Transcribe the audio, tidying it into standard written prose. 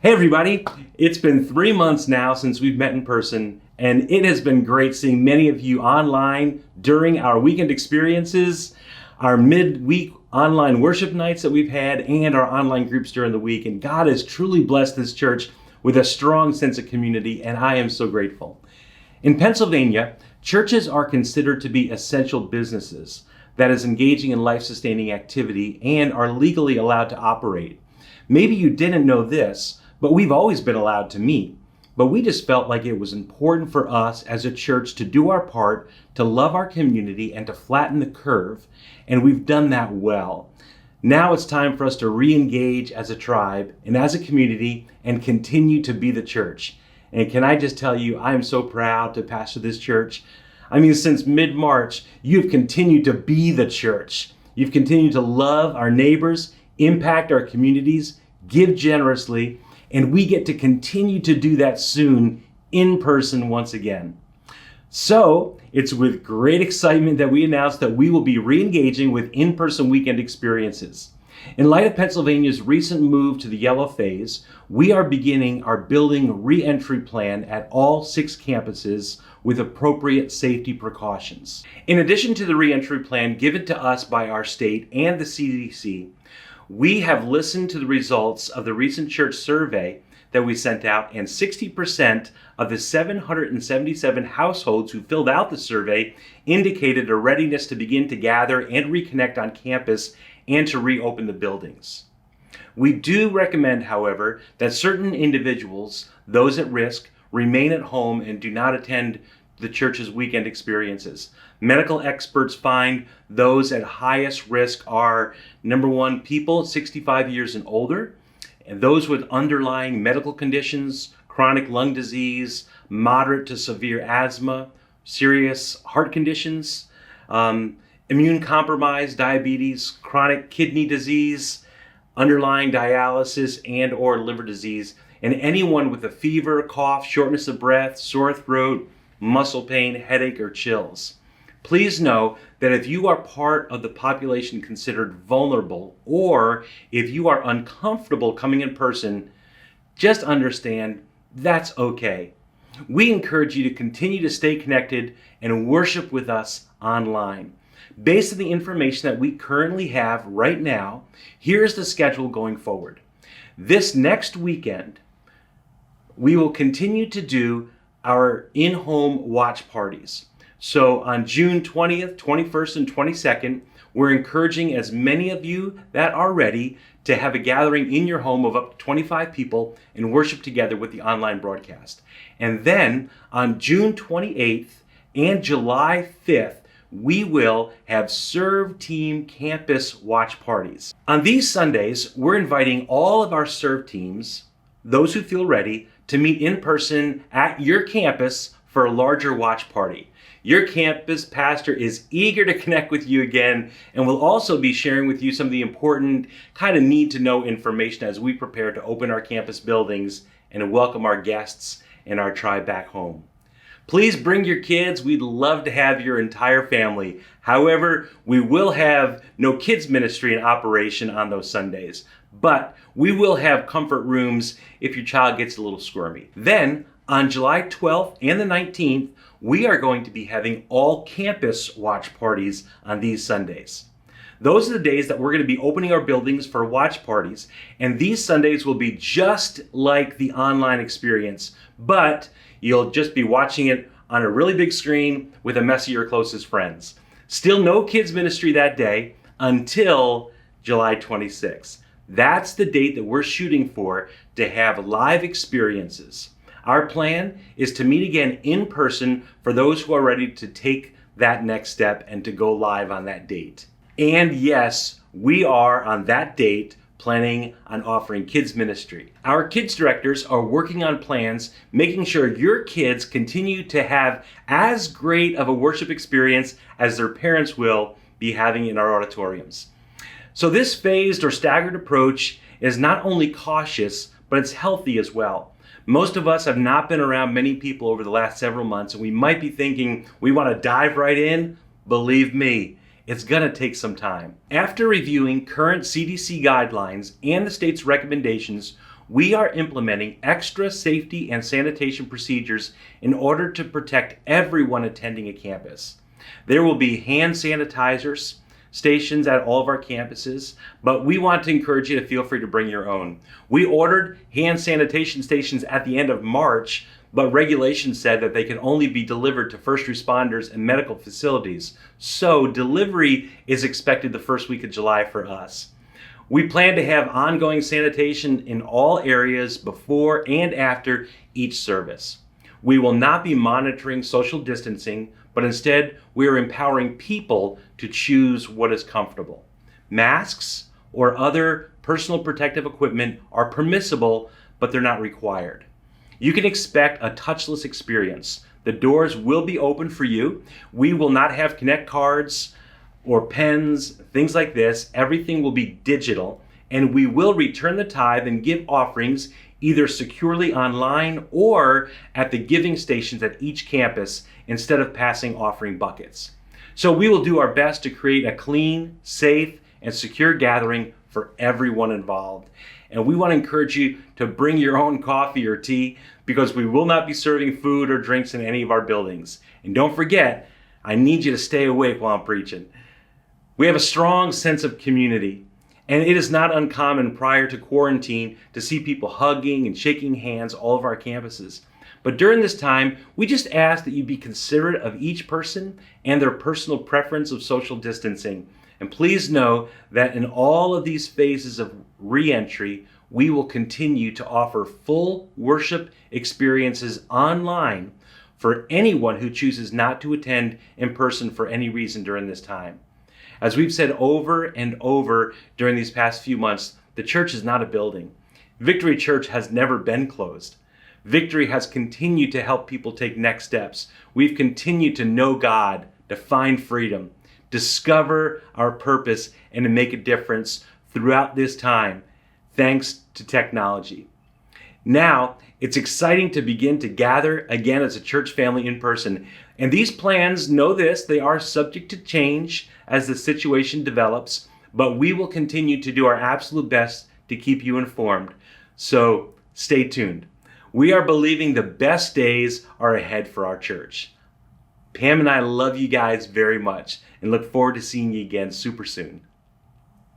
Hey everybody, it's been 3 months now since we've met in person, and it has been great seeing many of you online during our weekend experiences, our midweek online worship nights that we've had, and our online groups during the week. And God has truly blessed this church with a strong sense of community, and I am so grateful. In Pennsylvania, churches are considered to be essential businesses that is engaging in life-sustaining activity and are legally allowed to operate. Maybe you didn't know this, but we've always been allowed to meet. But we just felt like it was important for us as a church to do our part, to love our community, and to flatten the curve. And we've done that well. Now it's time for us to re-engage as a tribe and as a community and continue to be the church. And can I just tell you, I am so proud to pastor this church. Since mid-March, you've continued to be the church. You've continued to love our neighbors, impact our communities, give generously, and we get to continue to do that soon in person once again. So it's with great excitement that we announce that we will be re-engaging with in-person weekend experiences. In light of Pennsylvania's recent move to the yellow phase, we are beginning our building re-entry plan at all 6 campuses with appropriate safety precautions. In addition to the re-entry plan given to us by our state and the CDC, we have listened to the results of the recent church survey that we sent out, and 60% of the 777 households who filled out the survey indicated a readiness to begin to gather and reconnect on campus and to reopen the buildings. We do recommend, however, that certain individuals, those at risk, remain at home and do not attend the church's weekend experiences. Medical experts find those at highest risk are, number one, people 65 years and older, and those with underlying medical conditions, chronic lung disease, moderate to severe asthma, serious heart conditions, immune compromised, diabetes, chronic kidney disease, underlying dialysis and or liver disease, and anyone with a fever, cough, shortness of breath, sore throat, muscle pain, headache, or chills. Please know that if you are part of the population considered vulnerable, or if you are uncomfortable coming in person, just understand that's okay. We encourage you to continue to stay connected and worship with us online. Based on the information that we currently have right now, here's the schedule going forward. This next weekend, we will continue to do our in-home watch parties. So on June 20th, 21st, and 22nd, we're encouraging as many of you that are ready to have a gathering in your home of up to 25 people and worship together with the online broadcast. And then on June 28th and July 5th, we will have Serve Team campus watch parties. On these Sundays, we're inviting all of our Serve teams, those who feel ready, to meet in person at your campus for a larger watch party. Your campus pastor is eager to connect with you again, and will also be sharing with you some of the important kind of need to know information as we prepare to open our campus buildings and welcome our guests and our tribe back home. Please bring your kids. We'd love to have your entire family. However, we will have no kids ministry in operation on those Sundays, but we will have comfort rooms if your child gets a little squirmy. Then on July 12th and the 19th, we are going to be having all campus watch parties on these Sundays. Those are the days that we're going to be opening our buildings for watch parties, and these Sundays will be just like the online experience, but you'll just be watching it on a really big screen with a mess of your closest friends. Still no kids ministry that day until July 26th. That's the date that we're shooting for to have live experiences. Our plan is to meet again in person for those who are ready to take that next step and to go live on that date. And yes, we are on that date planning on offering kids ministry. Our kids directors are working on plans, making sure your kids continue to have as great of a worship experience as their parents will be having in our auditoriums. So this phased or staggered approach is not only cautious, but it's healthy as well. Most of us have not been around many people over the last several months, and we might be thinking we want to dive right in. Believe me, it's going to take some time. After reviewing current CDC guidelines and the state's recommendations, we are implementing extra safety and sanitation procedures in order to protect everyone attending a campus. There will be hand sanitizers stations at all of our campuses, but we want to encourage you to feel free to bring your own. We ordered hand sanitation stations at the end of March, but regulations said that they can only be delivered to first responders and medical facilities. So delivery is expected the first week of July for us. We plan to have ongoing sanitation in all areas before and after each service. We will not be monitoring social distancing, but instead we are empowering people to choose what is comfortable. Masks or other personal protective equipment are permissible, but they're not required. You can expect a touchless experience. The doors will be open for you. We will not have Connect cards or pens, things like this. Everything will be digital, and we will return the tithe and give offerings either securely online or at the giving stations at each campus instead of passing offering buckets. So we will do our best to create a clean, safe, and secure gathering for everyone involved. And we want to encourage you to bring your own coffee or tea because we will not be serving food or drinks in any of our buildings. And don't forget, I need you to stay awake while I'm preaching. We have a strong sense of community, and it is not uncommon prior to quarantine to see people hugging and shaking hands all of our campuses. But during this time, we just ask that you be considerate of each person and their personal preference of social distancing. And please know that in all of these phases of re-entry, we will continue to offer full worship experiences online for anyone who chooses not to attend in person for any reason during this time. As we've said over and over during these past few months, the church is not a building. Victory Church has never been closed. Victory has continued to help people take next steps. We've continued to know God, to find freedom, discover our purpose, and to make a difference throughout this time, thanks to technology. Now, it's exciting to begin to gather again as a church family in person. And these plans, know this, they are subject to change as the situation develops, but we will continue to do our absolute best to keep you informed. So stay tuned. We are believing the best days are ahead for our church. Pam and I love you guys very much and look forward to seeing you again super soon.